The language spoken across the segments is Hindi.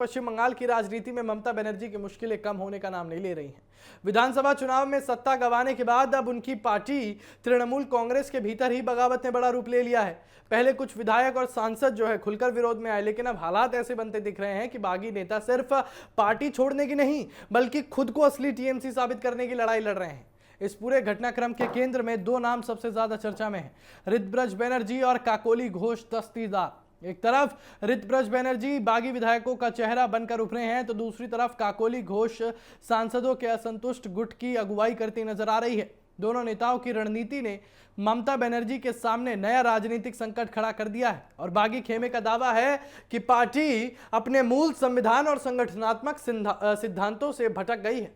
पश्चिम बंगाल की राजनीति में ममता बनर्जी की मुश्किलें कम होने का नाम नहीं ले रही हैं। विधानसभा चुनाव में सत्ता गंवाने के बाद अब उनकी पार्टी तृणमूल कांग्रेस के भीतर ही बगावत ने बड़ा रूप ले लिया है। पहले कुछ विधायक और सांसद जो है खुलकर विरोध में आए, लेकिन अब हालात ऐसे बनते दिख रहे हैं कि बागी नेता सिर्फ पार्टी छोड़ने की नहीं बल्कि खुद को असली टीएमसी साबित करने की लड़ाई लड़ रहे हैं। इस पूरे घटनाक्रम के केंद्र में दो नाम सबसे ज्यादा चर्चा में हैं, ऋतब्रज बनर्जी और काकोली घोष दस्तीदार। एक तरफ ऋतब्रज बनर्जी बागी विधायकों का चेहरा बनकर उभरे हैं, तो दूसरी तरफ काकोली घोष सांसदों के असंतुष्ट गुट की अगुवाई करती नजर आ रही है। दोनों नेताओं की रणनीति ने ममता बनर्जी के सामने नया राजनीतिक संकट खड़ा कर दिया है और बागी खेमे का दावा है कि पार्टी अपने मूल संविधान और संगठनात्मक सिद्धांतों से भटक गई है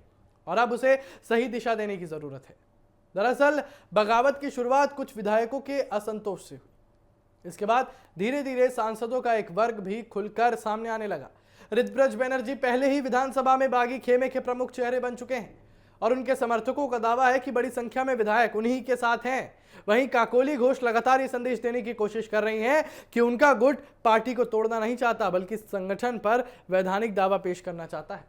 और अब उसे सही दिशा देने की जरूरत है। दरअसल बगावत की शुरुआत कुछ विधायकों के असंतोष से हुई। इसके बाद धीरे धीरे सांसदों का एक वर्ग भी खुलकर सामने आने लगा। ऋतब्रज बनर्जी पहले ही विधानसभा में बागी खेमे के प्रमुख चेहरे बन चुके हैं और उनके समर्थकों का दावा है कि बड़ी संख्या में विधायक उन्हीं के साथ हैं। वहीं काकोली घोष लगातार ये संदेश देने की कोशिश कर रही हैं कि उनका गुट पार्टी को तोड़ना नहीं चाहता बल्कि संगठन पर वैधानिक दावा पेश करना चाहता है।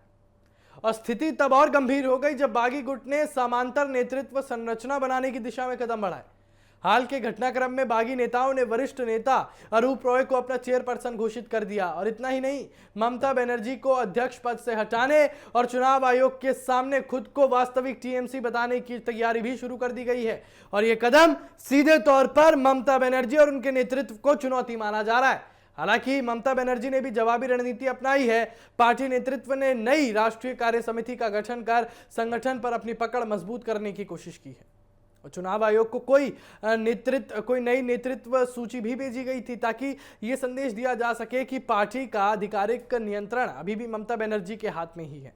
और स्थिति तब और गंभीर हो गई जब बागी गुट ने समांतर नेतृत्व संरचना बनाने की दिशा में कदम बढ़ाए। हाल के घटनाक्रम में बागी नेताओं ने वरिष्ठ नेता अरूप रॉय को अपना चेयरपर्सन घोषित कर दिया और इतना ही नहीं, ममता बनर्जी को अध्यक्ष पद से हटाने और चुनाव आयोग के सामने खुद को वास्तविक टीएमसी बताने की तैयारी भी शुरू कर दी गई है। और यह कदम सीधे तौर पर ममता बनर्जी और उनके नेतृत्व को चुनौती माना जा रहा है। हालांकि ममता बनर्जी ने भी जवाबी रणनीति अपनाई है। पार्टी नेतृत्व ने नई राष्ट्रीय कार्य समिति का गठन कर संगठन पर अपनी पकड़ मजबूत करने की कोशिश की है और चुनाव आयोग को कोई नई नेतृत्व सूची भी भेजी गई थी ताकि यह संदेश दिया जा सके कि पार्टी का आधिकारिक नियंत्रण अभी भी ममता बनर्जी के हाथ में ही है।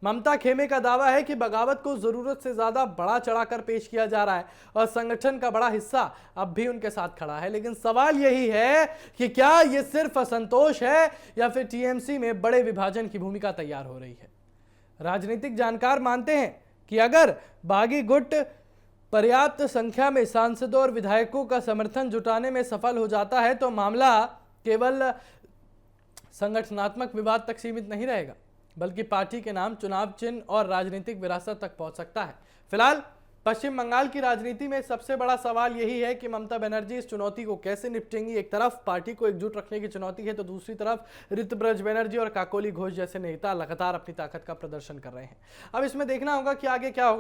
ममता खेमे का दावा है कि बगावत को जरूरत से ज्यादा बड़ा चढ़ाकर पेश किया जा रहा है और संगठन का बड़ा हिस्सा अब भी उनके साथ खड़ा है। लेकिन सवाल यही है कि क्या यह सिर्फ असंतोष है या फिर टीएमसी में बड़े विभाजन की भूमिका तैयार हो रही है। राजनीतिक जानकार मानते हैं कि अगर बागी गुट पर्याप्त संख्या में सांसदों और विधायकों का समर्थन जुटाने में सफल हो जाता है तो मामला केवल संगठनात्मक विवाद तक सीमित नहीं रहेगा बल्कि पार्टी के नाम, चुनाव चिन्ह और राजनीतिक विरासत तक पहुंच सकता है। फिलहाल पश्चिम बंगाल की राजनीति में सबसे बड़ा सवाल यही है कि ममता बनर्जी इस चुनौती को कैसे निपटेंगी। एक तरफ पार्टी को एकजुट रखने की चुनौती है तो दूसरी तरफ ऋतब्रज बनर्जी और काकोली घोष जैसे नेता लगातार अपनी ताकत का प्रदर्शन कर रहे हैं। अब इसमें देखना होगा कि आगे क्या होगा।